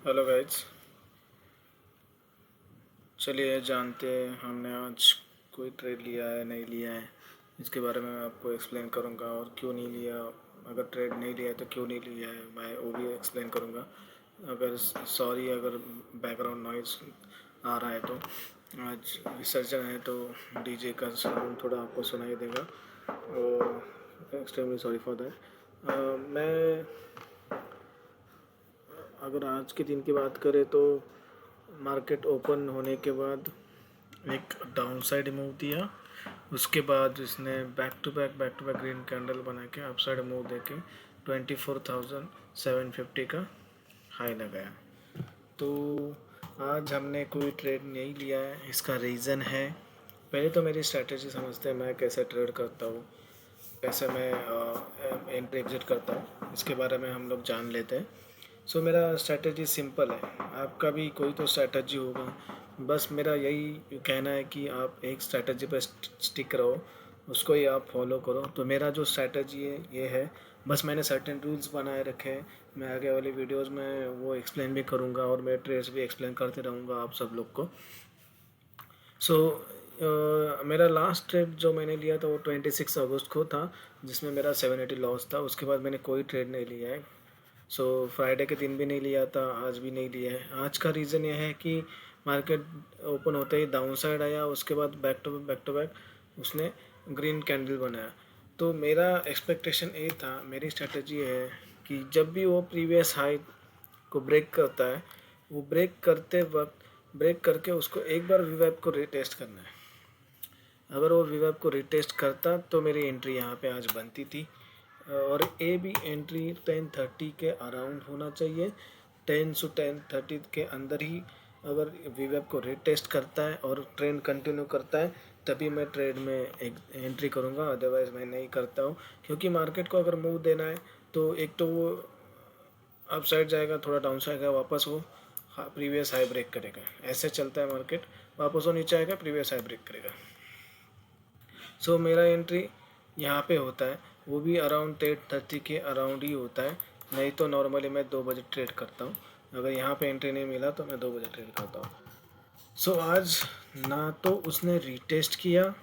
Hello guys, चलिए जानते हैं हमने आज कोई ट्रेड लिया है नहीं लिया है। इसके बारे में मैं आपको एक्सप्लेन करूंगा और क्यों नहीं लिया। अगर ट्रेड नहीं लिया है तो क्यों नहीं लिया है मैं वो भी एक्सप्लेन करूंगा। अगर सॉरी अगर बैकग्राउंड नॉइज आ रहा है तो आज विसर्जन है तो डीजे का साउंड थोड़ा आपको सुनाई देगा और एक्सट्रीमली सॉरी फॉर दैट। मैं अगर आज के दिन की बात करें तो मार्केट ओपन होने के बाद एक डाउन साइड मूव दिया। उसके बाद इसने back to back green candle बना के अप साइड मूव दे के 24,750 का हाई लगाया। तो आज हमने कोई ट्रेड नहीं लिया है। इसका रीज़न है, पहले तो मेरी स्ट्रैटेजी समझते हैं, मैं कैसे ट्रेड करता हूँ, कैसे मैं एंट्री एग्जिट करता हूँ, इसके बारे में हम लोग जान लेते हैं। सो मेरा स्ट्रैटेजी सिंपल है, आपका भी कोई तो स्ट्रैटेजी होगा। बस मेरा यही कहना है कि आप एक स्ट्रैटेजी पर स्टिक रहो, उसको ही आप फॉलो करो। तो मेरा जो स्ट्रैटेजी है ये है, बस मैंने सर्टेन रूल्स बनाए रखे हैं। मैं आगे वाली वीडियोस में वो एक्सप्लेन भी करूँगा और मैं ट्रेड्स भी एक्सप्लेन करते रहूँगा आप सब लोग को। सो मेरा लास्ट ट्रेड जो मैंने लिया था वो 26 अगस्त को था, जिसमें मेरा 780 लॉस था। उसके बाद मैंने कोई ट्रेड नहीं लिया है। सो फ्राइडे के दिन भी नहीं लिया था, आज भी नहीं लिया है। आज का रीज़न ये है कि मार्केट ओपन होते ही डाउन साइड आया, उसके बाद बैक टू बैक उसने ग्रीन कैंडल बनाया। तो मेरा एक्सपेक्टेशन ये था, मेरी स्ट्रेटजी है कि जब भी वो प्रीवियस हाई को ब्रेक करता है, वो ब्रेक करके उसको एक बार वीवैप को रीटेस्ट करना है। अगर वो वीवैप को रीटेस्ट करता तो मेरी एंट्री यहाँ पे आज बनती थी। और ए भी एंट्री 10:30 के अराउंड होना चाहिए। 10 से 10:30 के अंदर ही अगर वीवेब को रीटेस्ट करता है और ट्रेंड कंटिन्यू करता है तभी मैं ट्रेड में एक एंट्री करूँगा, अदरवाइज़ मैं नहीं करता हूँ। क्योंकि मार्केट को अगर मूव देना है तो एक तो वो अप साइड जाएगा, थोड़ा डाउन साइड जाएगा, वापस वो प्रीवियस हाई ब्रेक करेगा। ऐसे चलता है मार्केट, वापस वो नीचे आएगा, प्रीवियस हाई ब्रेक करेगा। सो मेरा एंट्री यहाँ पे होता है, वो भी अराउंड 10:30 के अराउंड ही होता है। नहीं तो नॉर्मली मैं 2 बजे ट्रेड करता हूँ। अगर यहाँ पे एंट्री नहीं मिला तो मैं 2 बजे ट्रेड करता हूँ। सो आज ना तो उसने रीटेस्ट किया,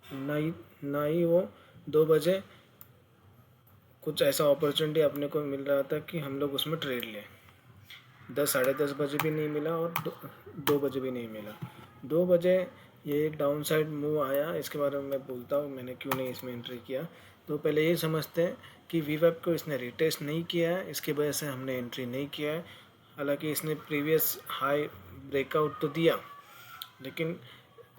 ना ही वो 2 बजे कुछ ऐसा अपॉर्चुनिटी अपने को मिल रहा था कि हम लोग उसमें ट्रेड लें। 10 साढ़े 10 बजे भी नहीं मिला और 2 बजे भी नहीं मिला। 2 बजे ये एक डाउन साइड मूव आया, इसके बारे में मैं बोलता हूँ मैंने क्यों नहीं इसमें एंट्री किया। तो पहले ये समझते हैं कि वीवेब को इसने रिटेस्ट नहीं किया है, इसकी वजह से हमने एंट्री नहीं किया है। हालांकि इसने प्रीवियस हाई ब्रेकआउट तो दिया, लेकिन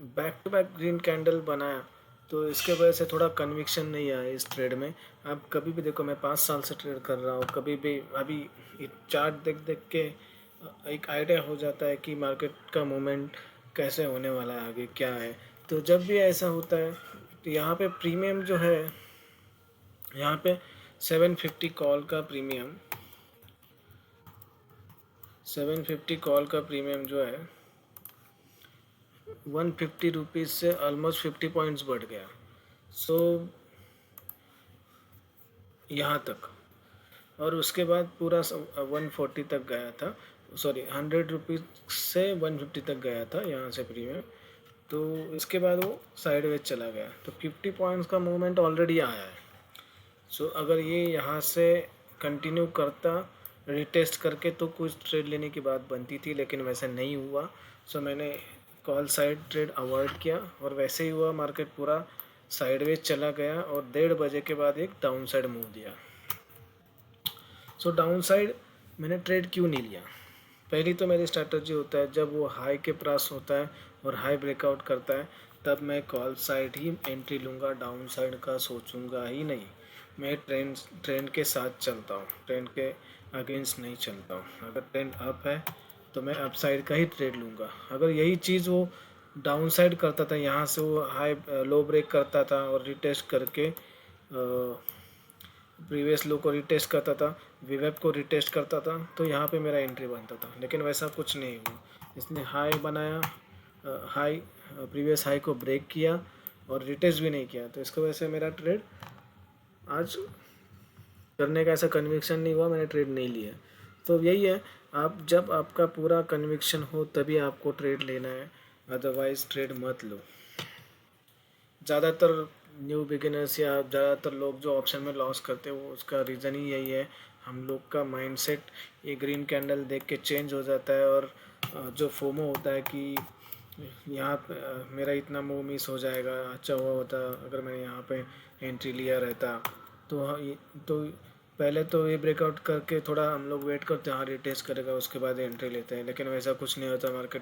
back to back green candle बनाया, तो इसके वजह से थोड़ा कन्विक्शन नहीं आया इस ट्रेड में। आप कभी भी देखो, मैं 5 साल से ट्रेड कर रहा हूँ, कभी भी अभी चार्ट देख देख के एक आइडिया हो जाता है कि मार्केट का मूवमेंट कैसे होने वाला है, आगे क्या है। तो जब भी ऐसा होता है तो यहाँ पे प्रीमियम जो है, यहाँ पे 750 कॉल का प्रीमियम, 750 कॉल का प्रीमियम जो है 150 रुपीज़ से ऑलमोस्ट 50 पॉइंट्स बढ़ गया। सो यहाँ तक, और उसके बाद पूरा 140 तक गया था, सॉरी 100 रुपीज़ से 150 तक गया था यहाँ से प्रीमियम। तो इसके बाद वो साइडवेज चला गया, तो 50 पॉइंट्स का मूवमेंट ऑलरेडी आया है। सो अगर ये यहाँ से कंटिन्यू करता रिटेस्ट करके तो कुछ ट्रेड लेने की बात बनती थी, लेकिन वैसा नहीं हुआ। सो मैंने कॉल साइड ट्रेड अवॉइड किया और वैसे ही हुआ, मार्केट पूरा साइडवेज चला गया और 1:30 बजे के बाद एक डाउन साइड मूव दिया। सो डाउन साइड मैंने ट्रेड क्यों नहीं लिया। पहली तो मेरी स्ट्रैटेजी होता है, जब वो हाई के पास होता है और हाई ब्रेकआउट करता है तब मैं कॉल साइड ही एंट्री लूँगा, डाउन साइड का सोचूंगा ही नहीं। मैं ट्रेंड के साथ चलता हूँ, ट्रेंड के अगेंस्ट नहीं चलता हूँ। अगर ट्रेंड अप है तो मैं अप साइड का ही ट्रेड लूँगा। अगर यही चीज़ वो डाउन साइड करता था, यहाँ से वो हाई लो ब्रेक करता था और रिटेस्ट करके प्रीवियस लो को रिटेस्ट करता था, विवेब को रिटेस्ट करता था, तो यहाँ पे मेरा एंट्री बनता था। लेकिन वैसा कुछ नहीं हुआ, इसने हाई बनाया, हाई प्रीवियस हाई को ब्रेक किया और रिटेस्ट भी नहीं किया, तो इसकी वजह से मेरा ट्रेड आज करने का ऐसा कन्विक्शन नहीं हुआ, मैंने ट्रेड नहीं लिया। तो यही है, आप जब आपका पूरा कन्विक्शन हो तभी आपको ट्रेड लेना है, अदरवाइज़ ट्रेड मत लो। ज़्यादातर न्यू बिगिनर्स या ज़्यादातर लोग जो ऑप्शन में लॉस करते हैं वो उसका रीज़न ही यही है, हम लोग का माइंडसेट ये ग्रीन कैंडल देख के चेंज हो जाता है। और जो फोमो होता है कि यहाँ पे मेरा इतना मूव मिस हो जाएगा, अच्छा हुआ होता अगर मैंने यहाँ पे एंट्री लिया रहता। तो तो पहले तो ये ब्रेकआउट करके थोड़ा हम लोग वेट करते हैं, हाँ रिटेस्ट करेगा उसके बाद एंट्री लेते हैं, लेकिन वैसा कुछ नहीं होता। Market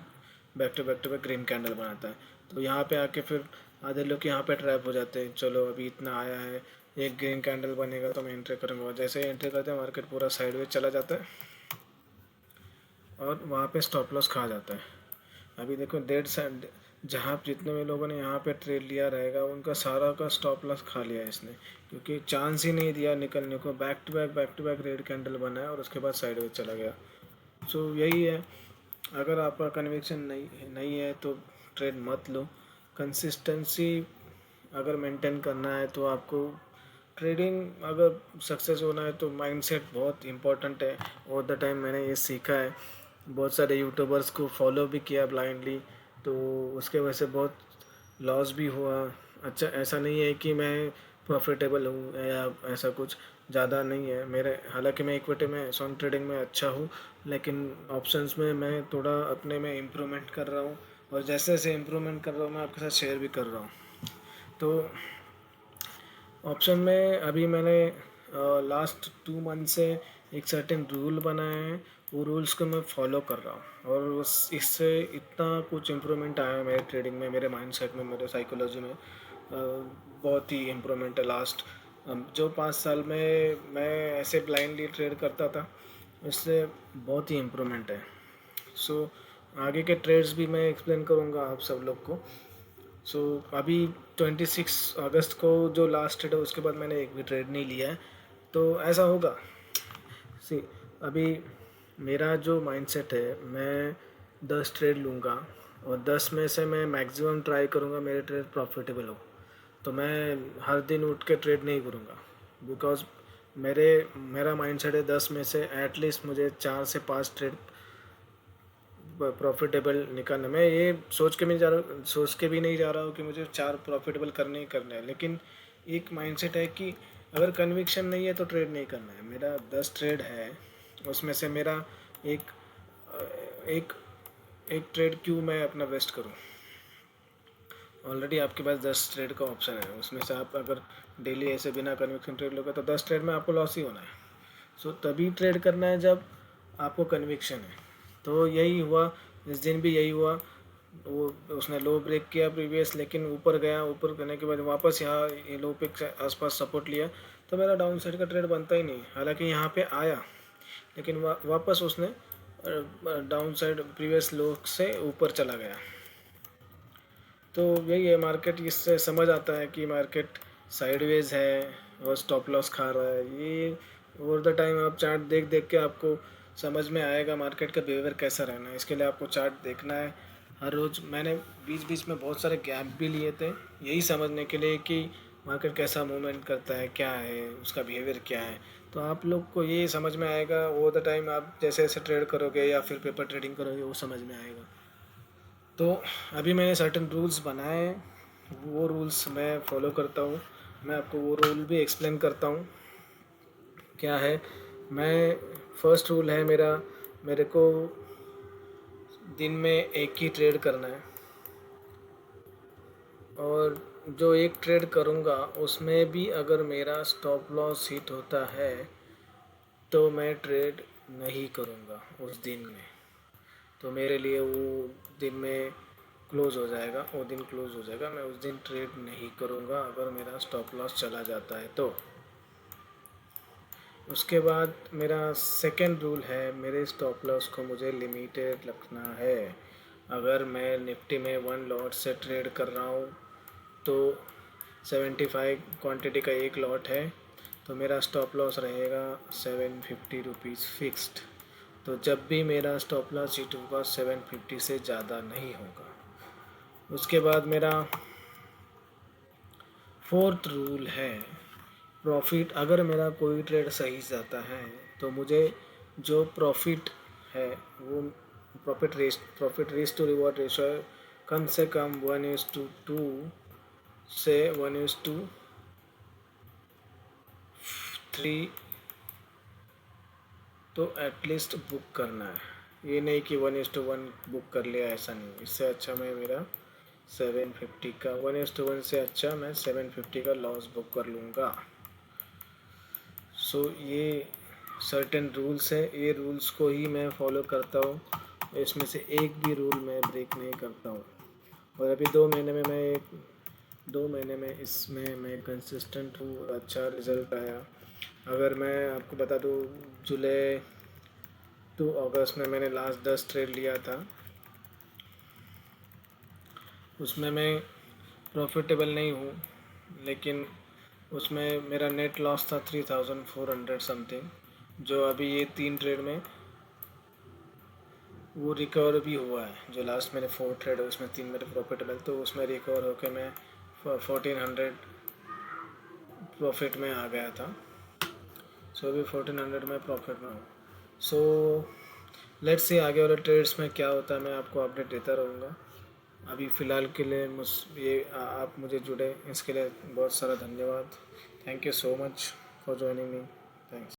back to back green candle बनाता है। तो यहाँ पे आके फिर आधे लोग यहाँ पे ट्रैप हो जाते हैं, चलो अभी इतना आया है, एक ग्रीन कैंडल बनेगा तो मैं एंट्री करूँगा। जैसे ही एंट्री करते हैं मार्केट पूरा साइडवेज चला जाता है और वहाँ पे स्टॉप लॉस खा जाता है। अभी देखो डेढ़ साइड जहाँ जितने भी लोगों ने यहाँ पे ट्रेड लिया रहेगा उनका सारा का स्टॉप लॉस खा लिया है इसने, क्योंकि चांस ही नहीं दिया निकलने को। Back to back red candle बनाया और उसके बाद साइडवेज चला गया। सो यही है, अगर आपका कन्विक्शन नहीं है तो ट्रेड मत लो। कंसिस्टेंसी अगर मेंटेन करना है तो आपको ट्रेडिंग अगर सक्सेस होना है तो माइंडसेट बहुत इम्पोर्टेंट है। ऑल द टाइम मैंने ये सीखा है, बहुत सारे यूट्यूबर्स को फॉलो भी किया ब्लाइंडली, तो उसके वजह से बहुत लॉस भी हुआ। अच्छा, ऐसा नहीं है कि मैं प्रॉफिटेबल हूँ या ऐसा कुछ ज़्यादा नहीं है मेरे, हालांकि मैं इक्विटी में सॉन्ग ट्रेडिंग में अच्छा हूँ, लेकिन ऑप्शंस में मैं थोड़ा अपने में इम्प्रूवमेंट कर रहा हूँ। और जैसे जैसे इम्प्रूवमेंट कर रहा हूँ मैं आपके साथ शेयर भी कर रहा हूँ। तो ऑप्शन में अभी मैंने लास्ट 2 मंथ से एक सर्टेन रूल बनाए हैं, वो रूल्स को मैं फॉलो कर रहा हूँ और उस इससे इतना कुछ इम्प्रूवमेंट आया है मेरे ट्रेडिंग में, मेरे माइंडसेट में, मेरे साइकोलॉजी में। बहुत ही इम्प्रूवमेंट है लास्ट जो 5 साल में मैं ऐसे ब्लाइंडली ट्रेड करता था, इससे बहुत ही इम्प्रूवमेंट है। सो आगे के ट्रेड्स भी मैं एक्सप्लेन करूँगा आप सब लोग को। सो अभी 26 अगस्त को जो लास्ट ट्रेड है उसके बाद मैंने एक भी ट्रेड नहीं लिया है, तो ऐसा होगा। सी अभी मेरा जो माइंडसेट है, मैं 10 ट्रेड लूँगा और 10 में से मैं मैक्सिमम ट्राई करूँगा मेरे ट्रेड प्रॉफिटेबल हो। तो मैं हर दिन उठ के ट्रेड नहीं करूँगा, बिकॉज मेरा माइंडसेट है 10 में से एटलीस्ट मुझे 4 से 5 ट्रेड प्रॉफिटेबल निकालना। मैं ये सोच के भी नहीं जा रहा हूँ कि मुझे 4 प्रॉफिटेबल करने ही करना है, लेकिन एक माइंडसेट है कि अगर कन्विक्शन नहीं है तो ट्रेड नहीं करना है। मेरा 10 ट्रेड है, उसमें से मेरा एक एक एक ट्रेड क्यों मैं अपना वेस्ट करूँ। ऑलरेडी आपके पास 10 ट्रेड का ऑप्शन है, उसमें से आप अगर डेली ऐसे बिना कन्विक्शन ट्रेड लोगे तो 10 ट्रेड में आपको लॉस ही होना है। सो तभी ट्रेड करना है जब आपको कन्विक्शन है। तो यही हुआ, इस दिन भी यही हुआ। वो उसने लो ब्रेक किया प्रीवियस, लेकिन ऊपर गया, ऊपर करने के बाद वापस यहाँ ये लो पे आसपास सपोर्ट लिया, तो मेरा डाउन साइड का ट्रेड बनता ही नहीं। हालांकि यहाँ पे आया, लेकिन वापस उसने डाउन साइड प्रीवियस लो से ऊपर चला गया। तो यही है, मार्केट इससे समझ आता है कि मार्केट साइडवेज है और स्टॉप लॉस खा रहा है। ये ओवर द टाइम आप चार्ट देख देख के आपको समझ में आएगा मार्केट का बिहेवियर कैसा रहना है। इसके लिए आपको चार्ट देखना है हर रोज़। मैंने बीच बीच में बहुत सारे गैप भी लिए थे, यही समझने के लिए कि मार्केट कैसा मूवमेंट करता है, क्या है उसका बिहेवियर, क्या है। तो आप लोग को ये समझ में आएगा ओवर द टाइम, आप जैसे जैसे ट्रेड करोगे या फिर पेपर ट्रेडिंग करोगे वो समझ में आएगा। तो अभी मैंने सर्टेन रूल्स बनाए हैं, वो रूल्स मैं फॉलो करता हूँ। मैं आपको वो रूल भी एक्सप्लेन करता हूँ क्या है। मैं फर्स्ट रूल है मेरे को दिन में एक ही ट्रेड करना है, और जो एक ट्रेड करूँगा उसमें भी अगर मेरा स्टॉप लॉस हिट होता है तो मैं ट्रेड नहीं करूँगा उस दिन में। तो मेरे लिए वो दिन में क्लोज़ हो जाएगा, वो दिन क्लोज़ हो जाएगा। मैं उस दिन ट्रेड नहीं करूँगा अगर मेरा स्टॉप लॉस चला जाता है तो। उसके बाद मेरा सेकंड रूल है, मेरे स्टॉप लॉस को मुझे लिमिटेड रखना है। अगर मैं निफ्टी में 1 लॉट से ट्रेड कर रहा हूँ तो 75 क्वांटिटी का एक लॉट है, तो मेरा स्टॉप लॉस रहेगा 750 रुपीज़ फिक्स्ड। तो जब भी मेरा स्टॉप लॉस हिट होगा 750 से ज़्यादा नहीं होगा। उसके बाद मेरा फोर्थ रूल है, प्रॉफिट, अगर मेरा कोई ट्रेड सही जाता है तो मुझे जो प्रॉफिट है वो profit risk to reward ratio कम से कम 1:2 से 1:3 तो एटलीस्ट बुक करना है। ये नहीं कि 1:1 बुक कर लिया, ऐसा नहीं। इससे अच्छा मैं मेरा 750 का 1:1 से अच्छा मैं 750 का लॉस बुक कर लूँगा। सो ये सर्टेन रूल्स है, ये रूल्स को ही मैं फॉलो करता हूँ। इसमें से एक भी रूल मैं ब्रेक नहीं करता हूँ। और अभी 2 महीने में इसमें मैं कंसिस्टेंट हूँ और अच्छा रिज़ल्ट आया। अगर मैं आपको बता दूँ, जुलाई टू अगस्त में मैंने लास्ट 10 ट्रेड लिया था, उसमें मैं प्रॉफिटेबल नहीं हूँ, लेकिन उसमें मेरा नेट लॉस था 3400 समथिंग, जो अभी ये 3 ट्रेड में वो रिकवर भी हुआ है। जो लास्ट मेरे 4 ट्रेड है उसमें 3 मेरे प्रॉफिटेबल, तो उसमें रिकवर होकर मैं 1400 प्रॉफिट में आ गया था। सो अभी 1400 में प्रॉफिट में हूँ। सो लेट्स सी आगे वाले ट्रेड्स में क्या होता है, मैं आपको अपडेट देता रहूँगा। अभी फ़िलहाल के लिए आप मुझे जुड़े इसके लिए बहुत सारा धन्यवाद। Thank you so much for joining me. Thanks.